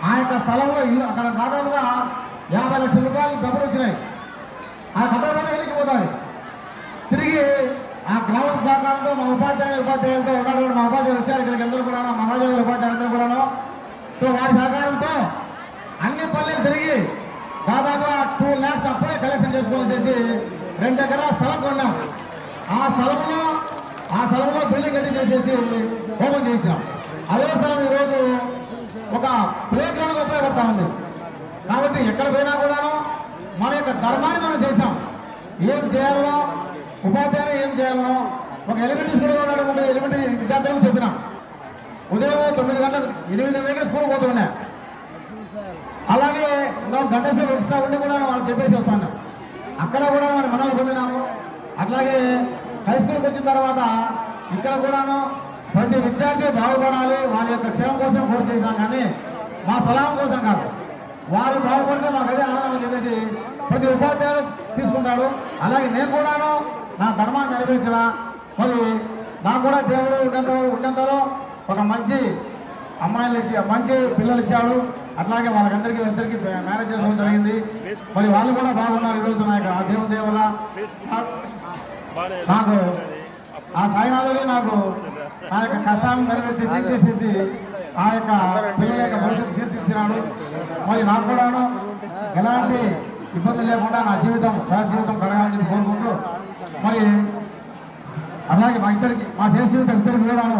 ఆ యొక్క స్థలంలో ఇల్లు అక్కడ దాదాపుగా 50 లక్షల రూపాయలు డబ్బులు వచ్చినాయి. ఆ కట్టకపోతే ఎన్నికి పోతుంది. తిరిగి ఆ గ్రామ సహకారంతో మా ఉపాధ్యాయులతో ఉన్నాడు. మా ఉపాధ్యాయులు వచ్చారు ఇక్కడికి అందరూ కూడా, మహాదేవుల ఉపాధ్యాయులందరూ కూడాను. సో వారి సహకారంతో అన్ని పల్లెలు తిరిగి దాదాపుగా 2 lakhs అప్పుడే కలెక్షన్ చేసుకొని 2 ఎకరాల స్థలం కొన్నాం. ఆ స్థలంలో బిల్డింగ్ కట్టి చేసేసి ఓపెన్ చేసాం. అదే స్థలం ఈరోజు ఒక ప్లే గ్రౌండ్ ఉపయోగపడతా ఉంది. కాబట్టి ఎక్కడ పోయినా కూడాను మన యొక్క ధర్మాన్ని మనం చేశాం. ఏం చేయాలో ఉపాధ్యాయులు ఏం చేయాలో ఒక ఎలిమెంటరీ స్కూల్లో ఉన్నటువంటి ఎలిమెంటరీ విద్యార్థులకు చెప్పినాం. ఉదయం 9 గంటలకు 8 గంటలకే స్కూల్ పోతుండే. అలాగే గంట సేపు ఎక్స్ట్రా ఉండి కూడా వాళ్ళు చెప్పేసి వస్తాను. అక్కడ కూడా మనం పొందినాము. అట్లాగే హై స్కూల్కి వచ్చిన తర్వాత ఇక్కడ కూడాను ప్రతి విద్యార్థి బాగుపడాలి, వారి యొక్క క్షేమం కోసం కోర్సు చేశాం. కానీ మా సలహం కోసం కాదు, వారు బాగుపడితే మాకు అదే ఆనందం అని చెప్పేసి ప్రతి ఉపాధ్యాయులు తీసుకుంటాడు. అలాగే నేను కూడాను నా ధర్మాన్ని నెరవేర్చిన మరి నాకు కూడా దేవుడు ఉన్నంతలో ఒక మంచి అమ్మాయిలు మంచి పిల్లలు ఇచ్చాడు. అట్లాగే వాళ్ళకందరికీ మ్యారేజ్ చేసుకోవడం జరిగింది. మరి వాళ్ళు కూడా బాగున్నారు. ఈరోజు ఆ దేవుని దేవుల నాకు ఆ సాయినాథుడి నాకు నా యొక్క కష్టాలను నెరవేర్చి తీర్చేసేసి ఆ యొక్క పిల్లల యొక్క భవిష్యత్తు తీర్చిదిద్దినాడు. మరి నాకు కూడాను ఎలాంటి ఇబ్బంది లేకుండా నా జీవితం కలగాలని చెప్పి కోరుకుంటూ మరి అలాగే మా చేసి జీవితం ఇద్దరికి కూడాను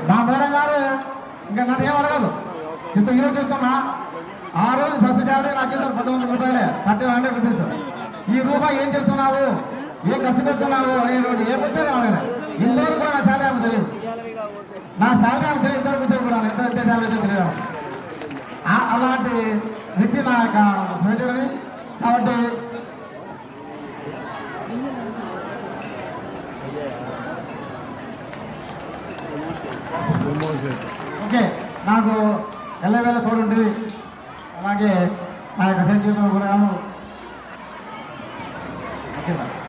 మా మేడం గారు ఇంకా నన్ను ఏం అడగదు. ఈరోజు చెప్తున్నా, ఆ రోజు బస్సు చార్జీ నాకు చేసిన 1100 రూపాయలే, 1300 రూపీస్. ఈ రూపాయి ఏం చేస్తున్నావు, ఏం ఖర్చు పెడుతున్నావు అనే రోజు ఏ పొద్దు ఇంతవరకు కూడా నా శాలరీ ఆమె తెలియదు. నా శాలరీ ఆమె తెలియదు. ఇంతవరకు కూర్చోకూడదు, ఎంత శాలరీ తెలియదు. అలాంటి వ్యక్తి నా యొక్క స్నేహితుడిని. కాబట్టి ఓకే, నాకు ఎల్లవేళ తోడుంటుంది. అలాగే నా యొక్క జీవితంలో కూడా